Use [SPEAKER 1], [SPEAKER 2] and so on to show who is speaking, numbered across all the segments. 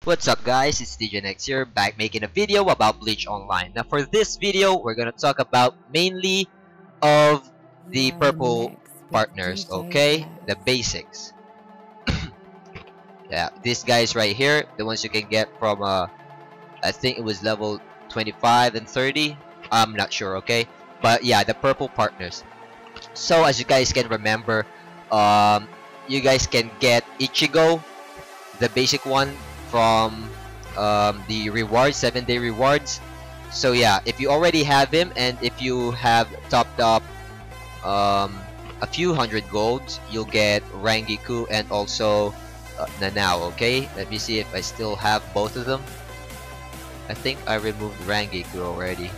[SPEAKER 1] What's up guys, it's DJNX here, back making a video about Bleach Online. Now for this video, we're gonna talk about mainly of the purple partners, okay? The basics. Yeah, these guys right here, the ones you can get from, I think it was level 25 and 30. I'm not sure, okay? But yeah, the purple partners. So as you guys can remember, you guys can get Ichigo, the basic one, from the rewards, 7-day rewards. So yeah, if you already have him and if you have topped up a few hundred golds, you'll get Rangiku and also Nanao. Okay, let me see if I still have both of them. I think I removed Rangiku already.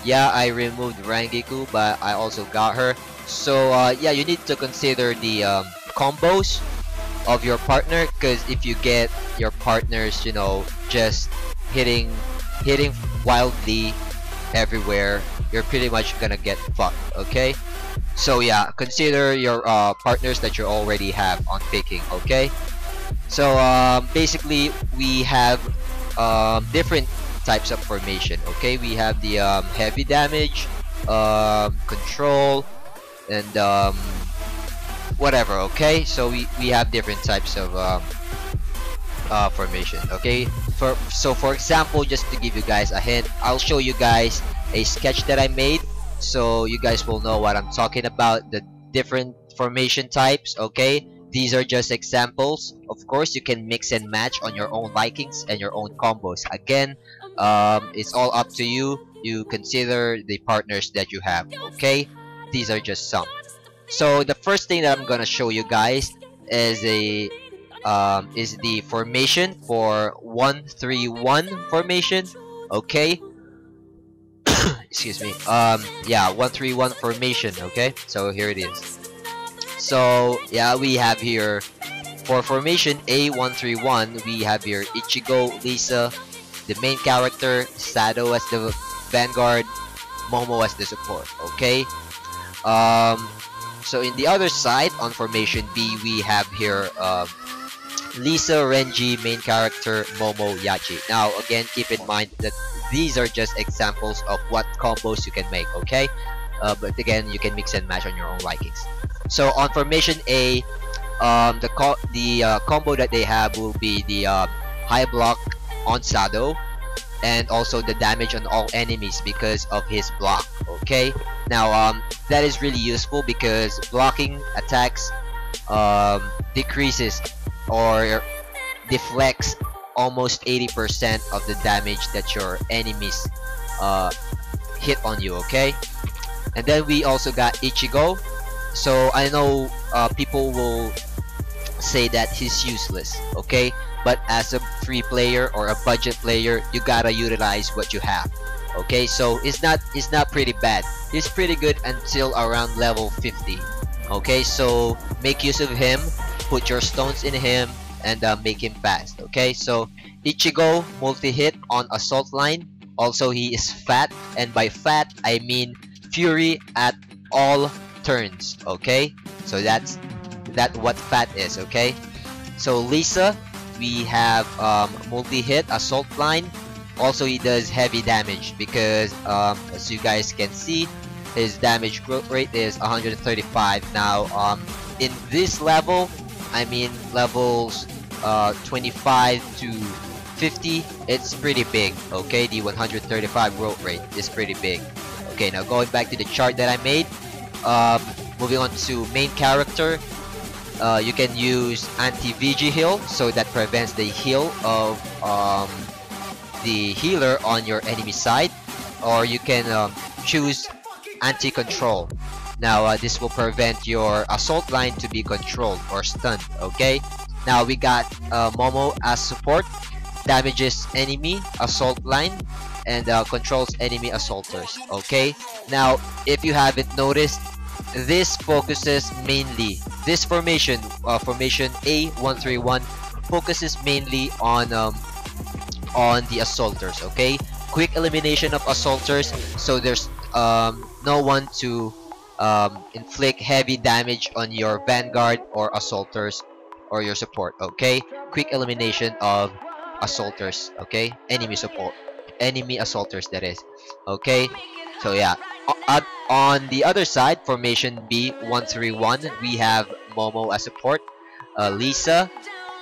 [SPEAKER 1] Yeah, I removed Rangiku, but I also got her. So yeah, you need to consider the combos of your partner, because if you get your partners, you know, just hitting wildly everywhere, you're pretty much gonna get fucked. Okay, so yeah, consider your partners that you already have on picking. Okay, so basically we have different types of formation. Okay, we have the heavy damage, control, and whatever. Okay, so we have different types of formation. Okay, for example, just to give you guys a hint, I'll show you guys a sketch that I made so you guys will know what I'm talking about, the different formation types. Okay, these are just examples. Of course, you can mix and match on your own likings and your own combos. Again, it's all up to you. You consider the partners that you have. Okay, these are just some. So the first thing that I'm gonna show you guys is the formation for 1-3-1 formation. Okay, excuse me. Yeah, 1-3-1 formation. Okay, so here it is. So yeah, we have here for formation A 1-3-1. We have here Ichigo, Lisa, the main character, Sado as the vanguard, Momo as the support. Okay. So in the other side, on formation B, we have here Lisa, Renji, main character, Momo, Yachi. Now again, keep in mind that these are just examples of what combos you can make. Okay, but again, you can mix and match on your own likings. So on formation A, the combo that they have will be the high block on Sado, and also the damage on all enemies because of his block. Okay, now that is really useful because blocking attacks decreases or deflects almost 80% of the damage that your enemies hit on you. Okay, and then we also got Ichigo. So I know people will say that he's useless. Okay, but as a free player or a budget player, you gotta utilize what you have. Okay, so it's not pretty bad. He's pretty good until around level 50. Okay, so make use of him, put your stones in him, and make him fast. Okay, so Ichigo multi-hit on assault line. Also, he is fat, and by fat I mean fury at all turns. Okay, so that's what fat is. Okay, so Lisa, we have multi-hit assault line. Also, he does heavy damage because as you guys can see, his damage growth rate is 135. Now in this level, I mean levels 25 to 50, it's pretty big. Okay, the 135 growth rate is pretty big. Okay, now going back to the chart that I made, moving on to main character, you can use anti-VG heal, so that prevents the heal of the healer on your enemy side, or you can choose anti-control. Now this will prevent your assault line to be controlled or stunned. Okay, now we got Momo as support, damages enemy assault line and controls enemy assaulters. Okay, now if you haven't noticed, this focuses mainly, this formation A 1-3-1 focuses mainly on the assaulters. Okay, quick elimination of assaulters, so there's no one to inflict heavy damage on your vanguard or assaulters or your support. Okay, quick elimination of assaulters. Okay, enemy assaulters, that is. Okay, so yeah. On the other side, formation B 131, we have Momo as support, Lisa,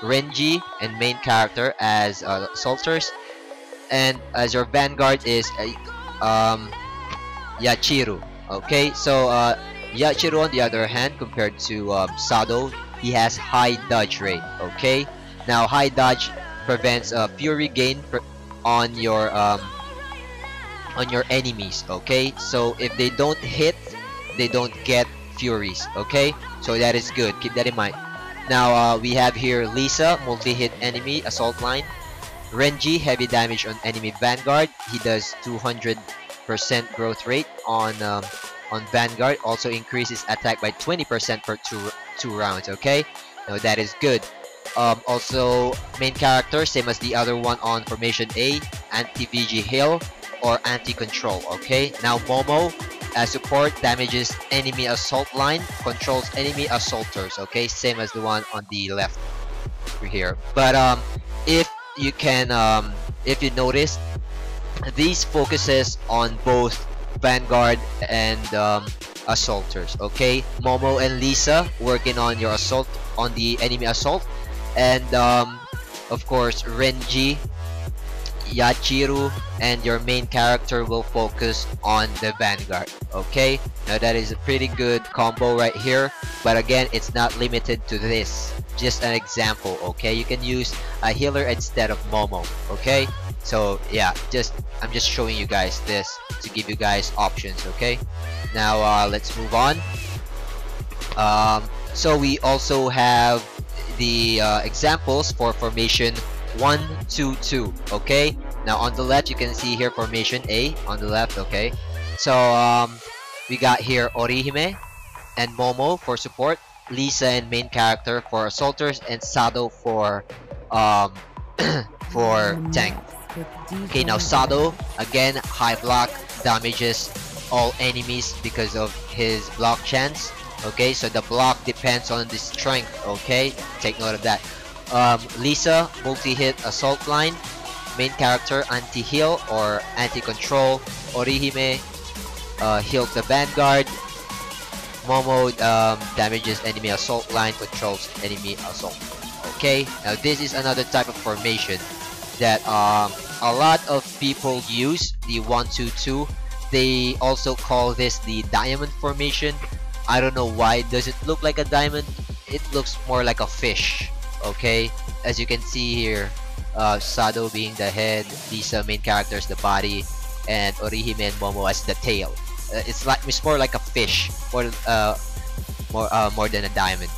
[SPEAKER 1] Renji, and main character as assaulters, and as your vanguard is Yachiru. Okay, so Yachiru on the other hand, compared to Sado, he has high dodge rate. Okay, now high dodge prevents fury gain on your enemies. Okay, so if they don't hit, they don't get furies. Okay, so that is good. Keep that in mind. Now we have here Lisa, multi-hit enemy assault line. Renji, heavy damage on enemy vanguard. He does 200% growth rate on vanguard. Also increases attack by 20% per two rounds. Okay, now that is good. Also, main character, same as the other one on formation A, anti-VG heal or anti-control. Okay, now Momo as support damages enemy assault line, controls enemy assaulters. Okay, same as the one on the left here. But if you can, if you notice, these focuses on both vanguard and assaulters. Okay, Momo and Lisa working on your assault, on the enemy assault, and of course Renji, Yachiru, and your main character will focus on the vanguard. Okay, now that is a pretty good combo right here, but again, it's not limited to this, just an example. Okay, you can use a healer instead of Momo. Okay, so yeah, I'm just showing you guys this to give you guys options. Okay, now let's move on. So we also have the examples for formation 1-2-2. Okay, now on the left you can see here formation A on the left. Okay, so we got here Orihime and Momo for support, Lisa and main character for assaulters, and Sado for for tank. Okay, now Sado, again, high block, damages all enemies because of his block chance. Okay, so the block depends on the strength. Okay, take note of that. Lisa, multi-hit assault line, main character anti-heal or anti-control, Orihime heals the vanguard, Momo damages enemy assault line, controls enemy assault. Okay, now this is another type of formation that a lot of people use, the 1-2-2. They also call this the diamond formation. I don't know why. Does it look like a diamond? It looks more like a fish. Okay, as you can see here, Sado being the head, Lisa main character is the body, and Orihime and Momo as the tail. It's more like a fish, more than a diamond.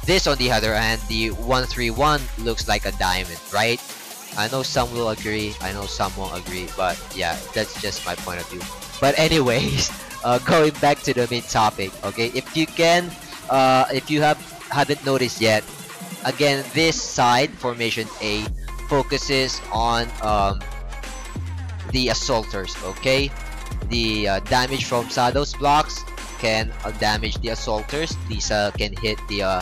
[SPEAKER 1] This, on the other hand, the 131 looks like a diamond, right? I know some will agree, I know some won't agree, but yeah, that's just my point of view. But anyways, going back to the main topic. Okay, if you can, if you haven't noticed yet, again, this side formation A focuses on the assaulters. Okay, the damage from Sado's blocks can damage the assaulters. Lisa can hit the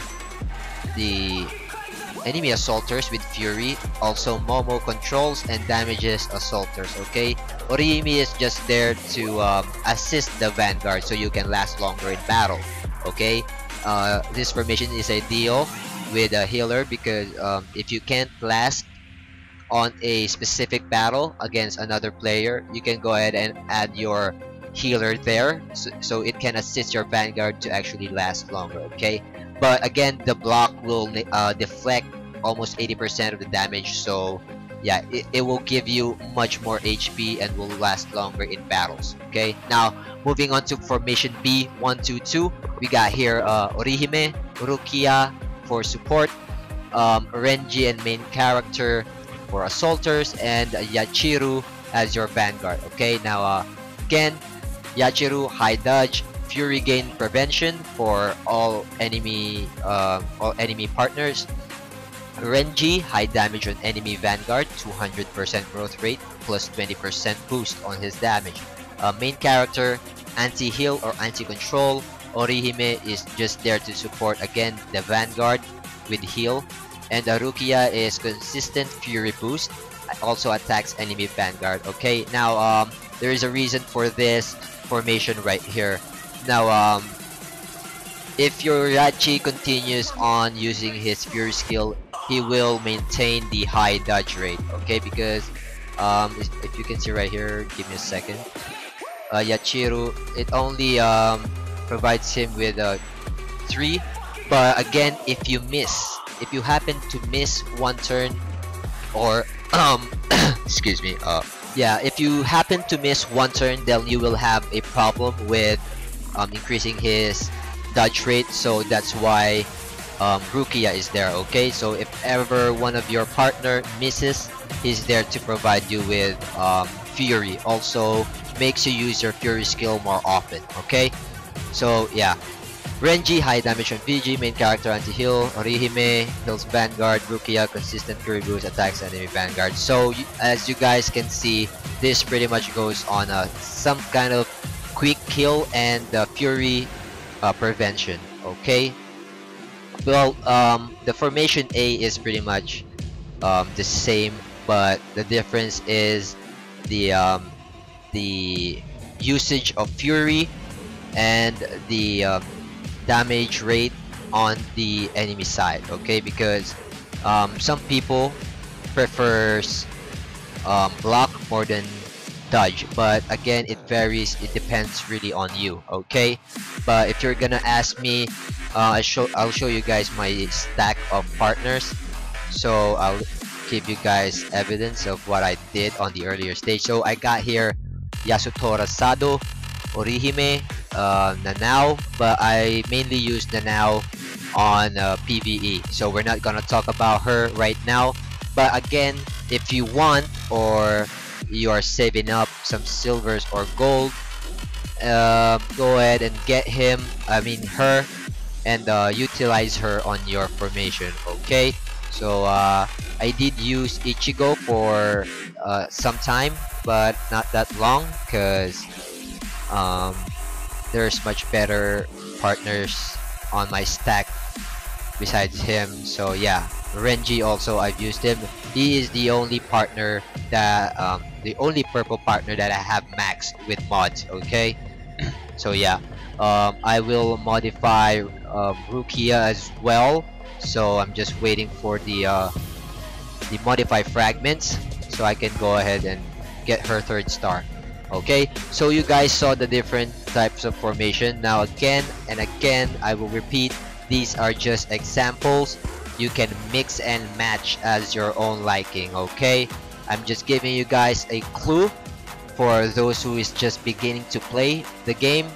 [SPEAKER 1] enemy assaulters with fury. Also, Momo controls and damages assaulters. Okay, Orihime is just there to assist the vanguard so you can last longer in battle. Okay, this formation is ideal with a healer because if you can't last on a specific battle against another player, you can go ahead and add your healer there, so it can assist your vanguard to actually last longer. Okay, but again, the block will deflect almost 80% of the damage, so yeah, it will give you much more HP and will last longer in battles. Okay, now moving on to formation B 1-2-2, we got here Orihime, Rukia for support, Renji and main character for assaulters, and Yachiru as your vanguard. Okay, now again, Yachiru high dodge, fury gain prevention for all enemy partners. Renji high damage on enemy vanguard, 200% growth rate plus 20% boost on his damage. Main character anti-heal or anti-control. Orihime is just there to support again the vanguard with heal. And Rukia is consistent fury boost, also attacks enemy vanguard. Okay, now there is a reason for this formation right here. Now if your Rachi continues on using his fury skill, he will maintain the high dodge rate. Okay, because if you can see right here, give me a second. Yachiru, it only provides him with 3, but again, if you happen to miss one turn, or excuse me, yeah, if you happen to miss one turn, then you will have a problem with increasing his dodge rate. So that's why Rukia is there. Okay, so if ever one of your partner misses, he's there to provide you with fury. Also makes you use your fury skill more often. Okay, so yeah, Renji, high damage on VG, main character anti-heal. Orihime, heals Vanguard. Rukia, consistent fury boost, attacks enemy Vanguard. So as you guys can see, this pretty much goes on some kind of quick kill and fury prevention. Okay, well the formation A is pretty much the same, but the difference is the usage of fury and the damage rate on the enemy side. Okay, because some people prefers block more than dodge, but again, it varies, it depends really on you. Okay, but if you're gonna ask me, I'll show you guys my stack of partners, so I'll give you guys evidence of what I did on the earlier stage. So I got here Yasutora Sado, Orihime, Nanao, but I mainly use Nanao on PvE, so we're not gonna talk about her right now. But again, if you want, or you are saving up some silvers or gold, go ahead and get her, and utilize her on your formation. Okay, so I did use Ichigo for some time, but not that long, because there's much better partners on my stack besides him. So yeah, Renji also, I've used him. He is the only partner that the only purple partner that I have maxed with mods. Okay, so yeah, I will modify Rukia as well, so I'm just waiting for the modify fragments so I can go ahead and get her 3rd star. Okay, so you guys saw the different types of formation. Now again and again, I will repeat, these are just examples. You can mix and match as your own liking. Okay, I'm just giving you guys a clue for those who is just beginning to play the game.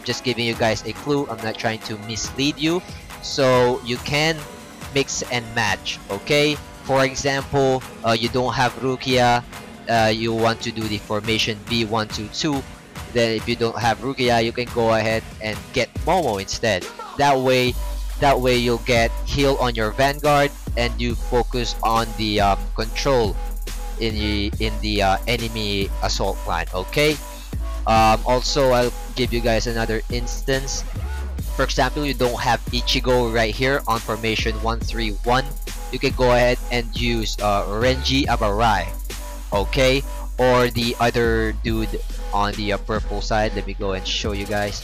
[SPEAKER 1] Just giving you guys a clue. I'm not trying to mislead you, so you can mix and match. Okay, for example, you don't have Rukia, you want to do the formation B122, then if you don't have Rukia, you can go ahead and get Momo instead. That way you'll get heal on your Vanguard, and you focus on the control in the enemy assault line. Okay, also I'll give you guys another instance. For example, you don't have Ichigo right here on formation 131, you can go ahead and use Renji Abarai. Okay, or the other dude on the purple side. Let me go and show you guys.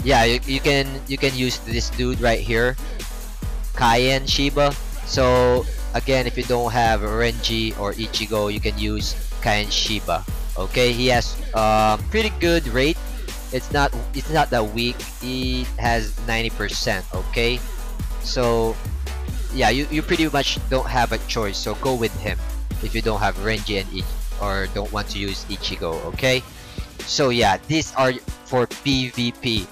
[SPEAKER 1] Yeah, you can use this dude right here, Kaien Shiba. So again, if you don't have Renji or Ichigo, you can use Kaien Shiba. Okay, he has pretty good rate. It's not that weak. He has 90%. Okay, so yeah, you pretty much don't have a choice, so go with him if you don't have Renji and or don't want to use Ichigo. Okay, so yeah, these are for PvP.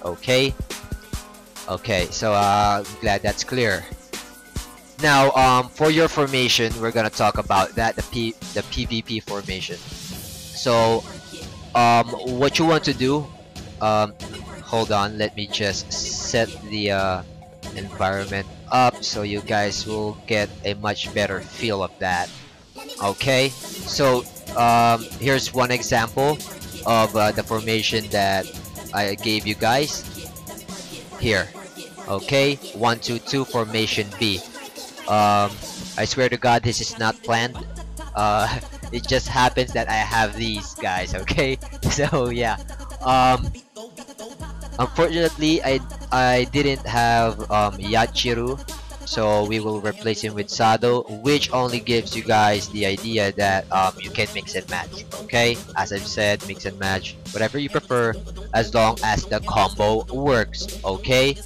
[SPEAKER 1] Okay, so I'm glad that's clear. Now for your formation, we're gonna talk about that, the PvP formation. So what you want to do, hold on, let me just set the environment up so you guys will get a much better feel of that. Okay, so here's one example of the formation that I gave you guys here. Okay, 122 formation B. um, I swear to God, this is not planned. uh, it just happens that I have these guys, okay? So yeah, um, unfortunately, I didn't have Yachiru, so we will replace him with Sado, which only gives you guys the idea that you can mix and match. Okay, as I've said, mix and match, whatever you prefer, as long as the combo works. Okay,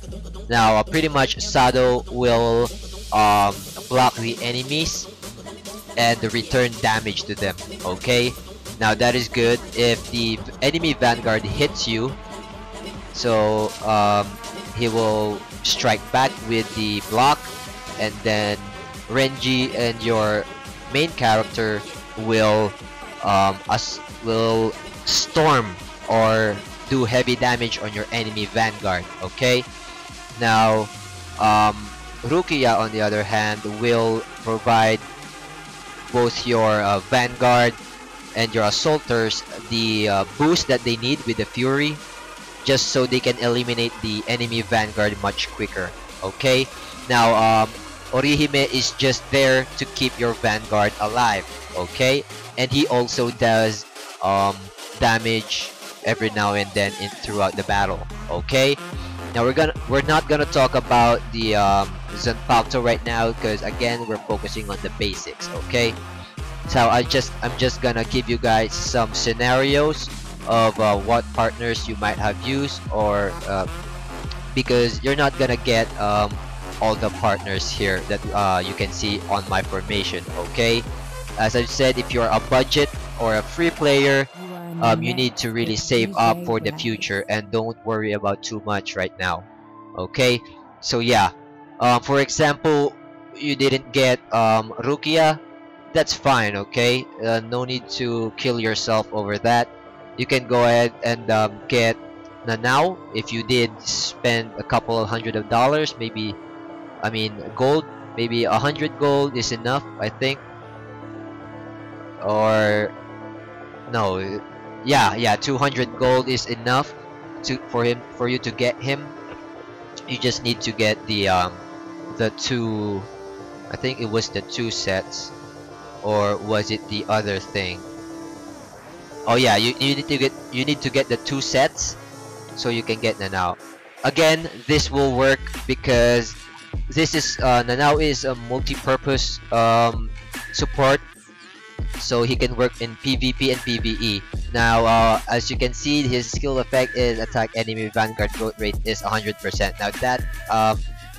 [SPEAKER 1] now pretty much Sado will um, block the enemies and return damage to them. Okay, now that is good. If the enemy vanguard hits you, so he will strike back with the block, and then Renji and your main character will will storm or do heavy damage on your enemy vanguard. Okay, now Rukia on the other hand will provide both your vanguard and your assaulters the boost that they need with the fury, just so they can eliminate the enemy vanguard much quicker. Okay, now Orihime is just there to keep your vanguard alive. Okay, and he also does damage every now and then throughout the battle. Okay, now we're not gonna talk about the Zanpakuto right now, because again we're focusing on the basics. Okay, so I'm just gonna give you guys some scenarios of what partners you might have used, or because you're not gonna get all the partners here that you can see on my formation. Okay, as I've said, if you're a budget or a free player, you need to really save up for the future and don't worry about too much right now. Okay, so yeah, for example, you didn't get Rukia, that's fine. Okay, no need to kill yourself over that. You can go ahead and get Nanao if you did spend a couple of hundred of dollars, maybe, I mean gold, maybe 100 gold is enough, I think. Or no, yeah, 200 gold is enough for you to get him. You just need to get the two, I think it was the two sets, or was it the other thing? Oh yeah, you need to get the two sets so you can get Nanao. Again, this will work because this is Nanao is a multi-purpose support, so he can work in PvP and PvE. Now, as you can see, his skill effect is attack enemy vanguard growth rate is 100%. Now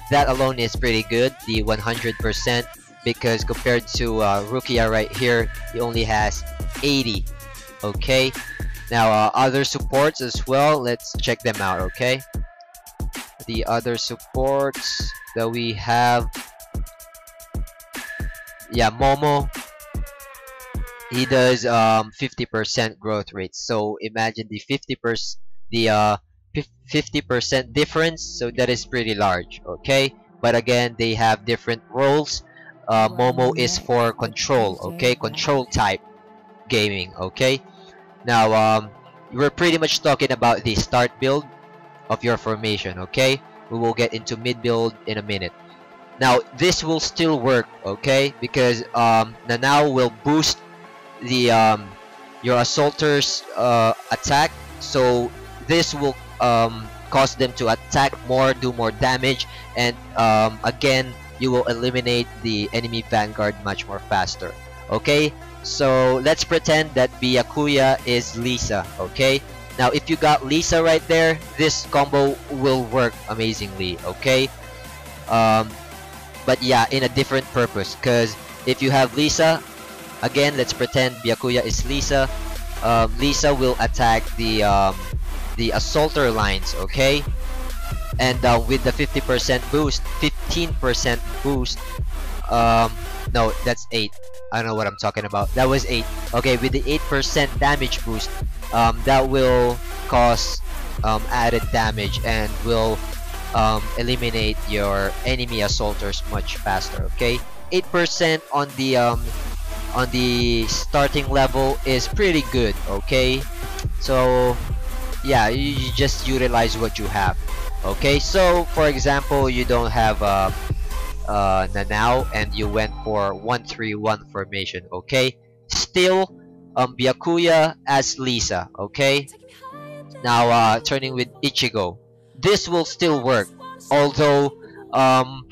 [SPEAKER 1] that alone is pretty good, the 100%, because compared to Rukia right here, he only has 80. Okay, now other supports as well, let's check them out. Okay, the other supports that we have, yeah, Momo, he does 50% growth rate, so imagine the 50% 50% difference, so that is pretty large. Okay, but again, they have different roles. Momo is for control. Okay, control type gaming. Okay, now we're pretty much talking about the start build of your formation. Okay, we will get into mid build in a minute. Now this will still work, okay, because Nanao will boost the your assaulters attack, so this will cause them to attack more, do more damage, and again, you will eliminate the enemy vanguard much more faster. Okay, so let's pretend that Byakuya is Lisa. Okay, now if you got Lisa right there, this combo will work amazingly. Okay, but yeah, in a different purpose, because if you have Lisa, again, let's pretend Byakuya is Lisa. Lisa will attack the assaulter lines. Okay, and with the 50% boost, 15% boost, no, that's 8. I don't know what I'm talking about. That was 8. Okay, with the 8% damage boost, that will cause added damage and will eliminate your enemy assaulters much faster. Okay, 8% on the starting level is pretty good. Okay, so yeah, you just utilize what you have. Okay, so for example, you don't have Nanao, and you went for 1-3-1 formation. Okay, still Byakuya as Lisa. Okay, now turning with Ichigo. This will still work, although um,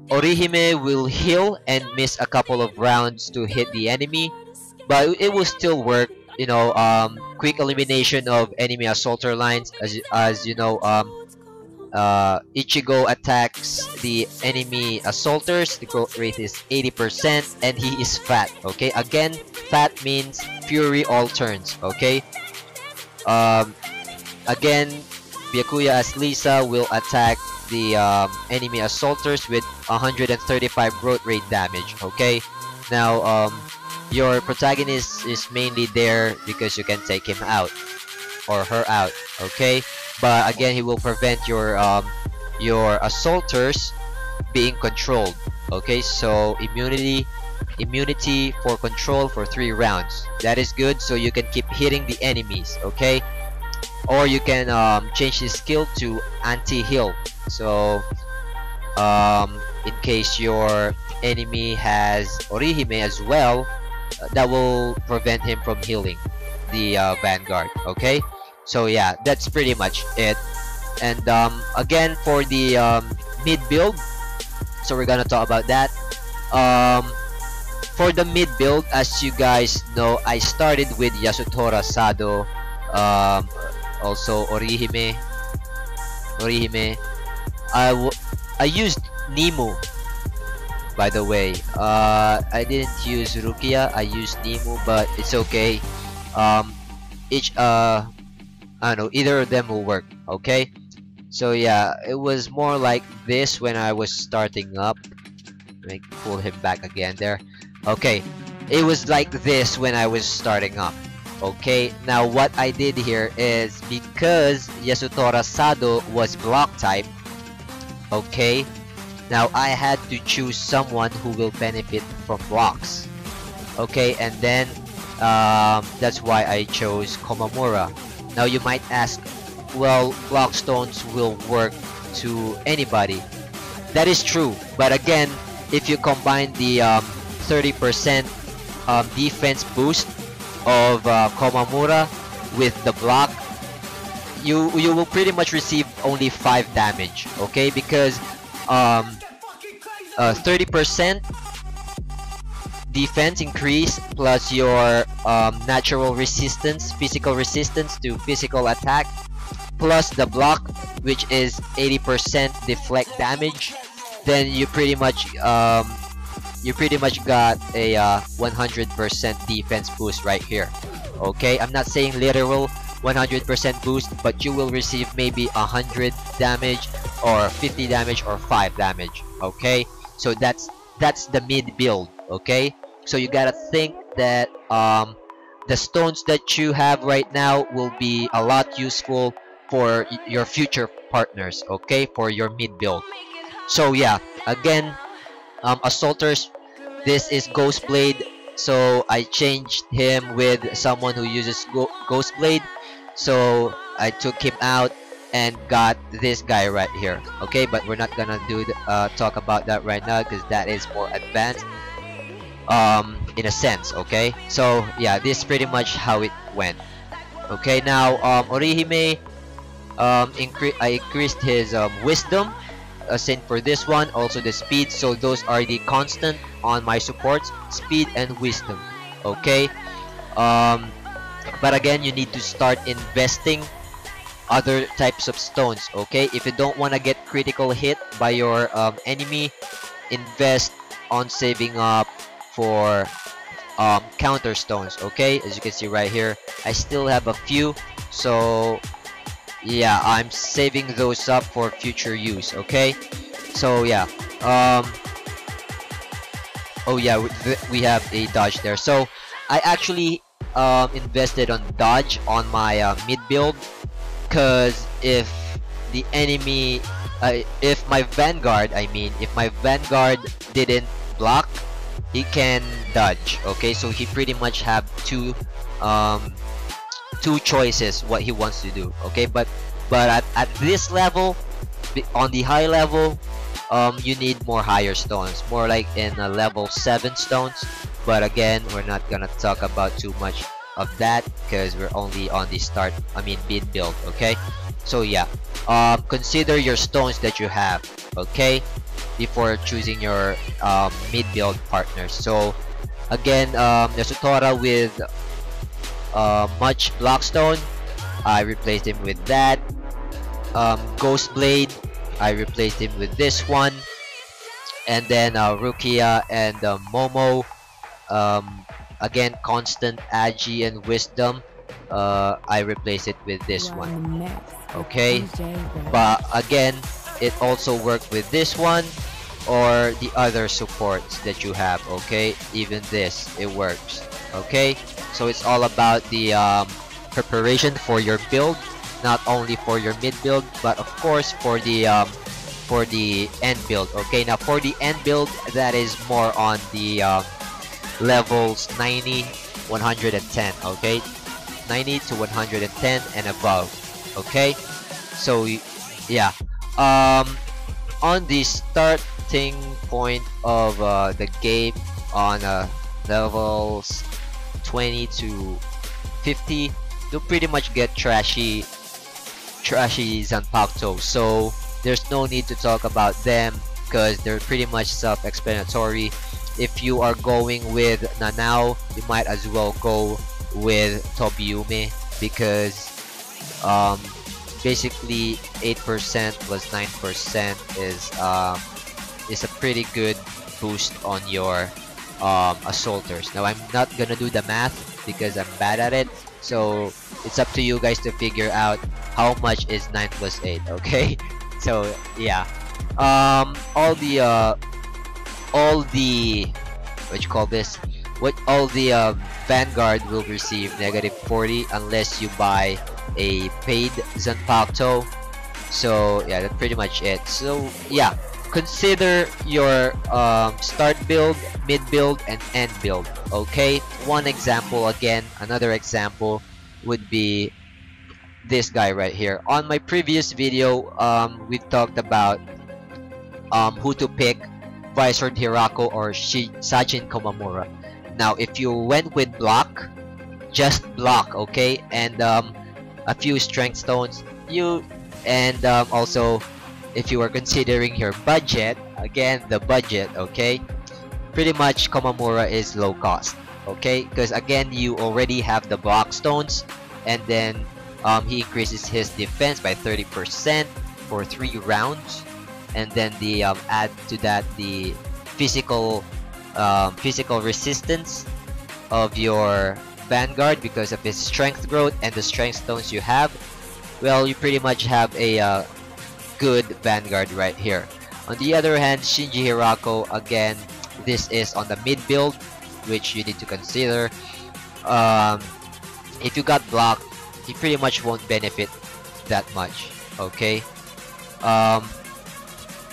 [SPEAKER 1] Orihime will heal and miss a couple of rounds to hit the enemy, but it will still work. Quick elimination of enemy assaulter lines, as you know. Ichigo attacks the enemy assaulters. The growth rate is 80%, and he is fat. Okay, again, fat means fury all turns. Okay, um, again, Byakuya as Lisa will attack the enemy assaulters with 135 growth rate damage. Okay, now your protagonist is mainly there because you can take him out or her out. Okay, but again, he will prevent your assaulters being controlled. Okay, so immunity for control for 3 rounds. That is good, so you can keep hitting the enemies. Okay, or you can change his skill to anti-heal. So in case your enemy has Orihime as well, that will prevent him from healing the Vanguard. Okay, so yeah, that's pretty much it. And again, for the mid build, so we're gonna talk about that. For the mid build, as you guys know, I started with Yasutora Sado, also Orihime. I used Nimu, by the way. I didn't use Rukia. I used Nimu, but it's okay. I don't know, either of them will work. Okay, so yeah, it was more like this when I was starting up. Let me pull him back again there. Okay, it was like this when I was starting up. Okay, now what I did here is, because Yasutora Sado was block type, okay, now I had to choose someone who will benefit from blocks. Okay, and then that's why I chose Komamura. Now you might ask, well, block stones will work to anybody. That is true, but again, if you combine the 30% defense boost of Komamura with the block, you will pretty much receive only 5 damage. Okay, because 30% defense increase plus your natural resistance, physical resistance to physical attack, plus the block, which is 80% deflect damage, then you pretty much got a 100% defense boost right here. Okay, I'm not saying literal 100% boost, but you will receive maybe 100 damage or 50 damage or 5 damage. Okay, so that's the mid build. Okay, so you gotta think that the stones that you have right now will be a lot useful for your future partners. Okay, for your mid build. So yeah, again, assaulters, this is Ghost Blade, so I changed him with someone who uses Ghost Blade. So I took him out and got this guy right here. Okay, but we're not gonna talk about that right now because that is more advanced in a sense. Okay, so yeah, this is pretty much how it went. Okay, now Orihime, I increased his wisdom, same for this one, also the speed. So those are the constant on my supports, speed and wisdom. Okay, but again, you need to start investing other types of stones. Okay, if you don't want to get critical hit by your enemy, invest on saving up for counter stones. Okay, as you can see right here, I still have a few, so yeah, I'm saving those up for future use. Okay, so yeah, oh yeah, we have a dodge there. So I actually invested on dodge on my mid build, because if the enemy, if my Vanguard, if my Vanguard didn't block, he can dodge. Okay, so he pretty much have two choices what he wants to do. Okay, but at this level, on the high level, you need more higher stones, more like in a level 7 stones. But again, we're not gonna talk about too much of that because we're only on the start, I mean mid build. Okay, so yeah, consider your stones that you have, okay, before choosing your mid build partners. So again, Yasutora with much blockstone, I replaced him with that. Ghost Blade, I replaced him with this one. And then Rukia and Momo, again constant Agi and Wisdom, I replace it with this one. Okay, but again, it also worked with this one or the other supports that you have. Okay, even this, it works. Okay, so it's all about the preparation for your build, not only for your mid build but of course for the end build. Okay, now for the end build, that is more on the levels 90, 110. Okay, 90 to 110 and above. Okay, so yeah, on the starting point of the game on levels 20 to 50, you'll pretty much get trashy Zanpakuto, so there's no need to talk about them because they're pretty much self-explanatory. If you are going with Nanao, you might as well go with Tobiyume because basically 8% plus 9% is a pretty good boost on your assaulters. Now I'm not gonna do the math because I'm bad at it, so it's up to you guys to figure out how much is 9 plus 8. Okay, so yeah, all the what you call this, what all the Vanguard will receive negative 40 unless you buy a paid Zanpakuto. So yeah, that's pretty much it. So yeah, consider your start build, mid build, and end build. Okay, one example again, another example would be this guy right here. On my previous video, we talked about who to pick, Visor Hirako or Sajin Komamura. Now, if you went with block, just block, okay, and a few strength stones, and also if you are considering your budget, again the budget, okay, pretty much Komamura is low cost, okay, because again you already have the block stones, and then he increases his defense by 30% for 3 rounds, and then the add to that the physical physical resistance of your Vanguard because of his strength growth and the strength stones you have. Well, you pretty much have a good Vanguard right here. On the other hand, Shinji Hirako, again, this is on the mid build, which you need to consider. If you got blocked, you pretty much won't benefit that much, okay?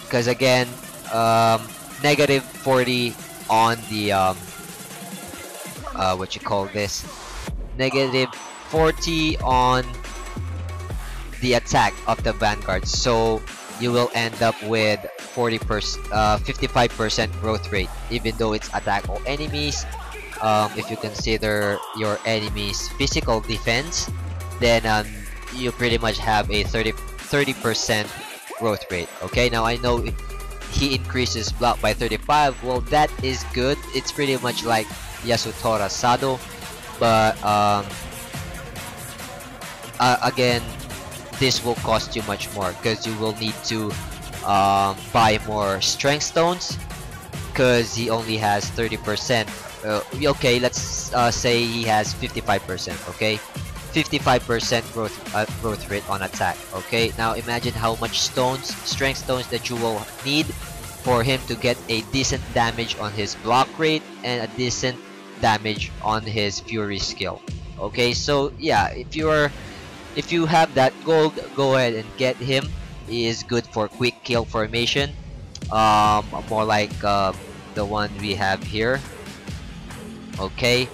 [SPEAKER 1] Because again, negative 40 on the what you call this, negative 40 on the attack of the Vanguard, so you will end up with 40%, 55% growth rate, even though it's attack all enemies. If you consider your enemy's physical defense, then you pretty much have a 30% growth rate. Okay, now I know if he increases block by 35, well, that is good. It's pretty much like Yasutora Sado, but again, this will cost you much more because you will need to buy more strength stones because he only has 30%. Okay, let's say he has 55%. Okay, 55% growth rate on attack. Okay, now imagine how much strength stones that you will need for him to get a decent damage on his block rate and a decent damage on his fury skill. Okay, so yeah, if you have that gold, go ahead and get him. He is good for quick kill formation, more like the one we have here. Okay,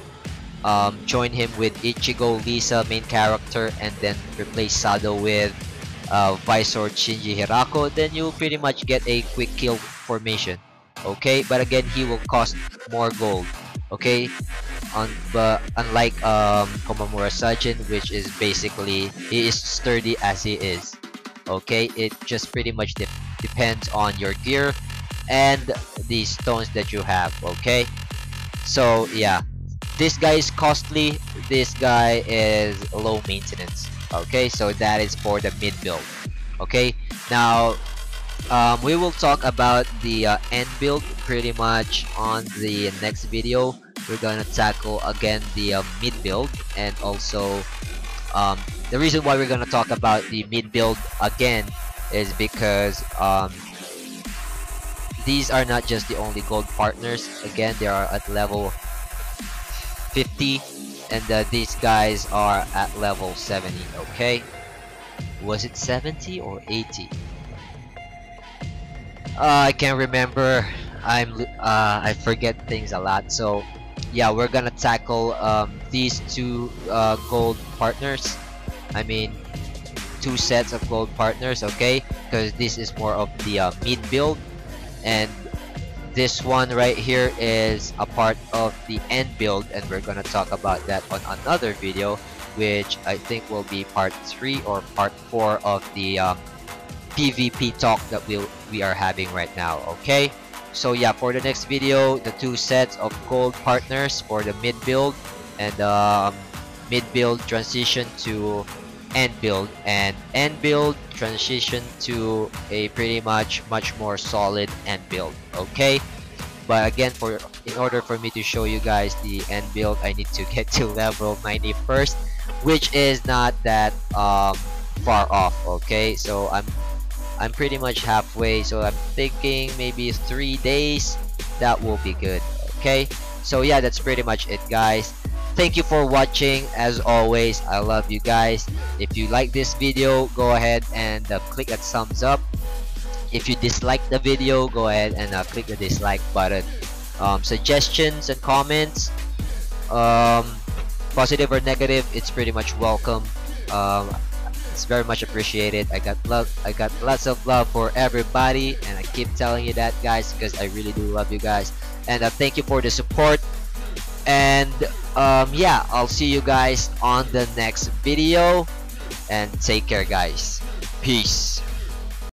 [SPEAKER 1] join him with Ichigo, Lisa, main character, and then replace Sado with Visor Shinji Hirako, then you pretty much get a quick kill formation. Okay, but again, he will cost more gold. Okay, but unlike Komamura Sajin, which is basically he is sturdy as he is. Okay, it just pretty much depends on your gear and the stones that you have. Okay, so yeah, this guy is costly, this guy is low maintenance. Okay, so that is for the mid build. Okay, now we will talk about the end build pretty much on the next video. We're gonna tackle again the mid build, and also the reason why we're gonna talk about the mid build again is because these are not just the only gold partners. Again, they are at level 50, and these guys are at level 70. Okay, was it 70 or 80? I can't remember. I forget things a lot. So yeah, we're gonna tackle these two gold partners. I mean, two sets of gold partners. Okay, because this is more of the mid build, and this one right here is a part of the end build, and we're gonna talk about that on another video, which I think will be part 3 or part 4 of the PvP talk that we are having right now. Okay, so yeah, for the next video, the two sets of gold partners for the mid build, and mid build transition to end build, and end build transition to a pretty much more solid end build. Okay, but again, in order for me to show you guys the end build, I need to get to level 90 first, which is not that far off. Okay, so I'm pretty much halfway, so I'm thinking maybe 3 days, that will be good. Okay, so yeah, that's pretty much it, guys. Thank you for watching. As always, I love you guys. If you like this video, go ahead and click that thumbs up. If you dislike the video, go ahead and click the dislike button. Suggestions and comments, positive or negative, it's pretty much welcome. It's very much appreciated. I got lots of love for everybody, and I keep telling you that, guys, because I really do love you guys. And thank you for the support. And yeah, I'll see you guys on the next video, and take care, guys. Peace.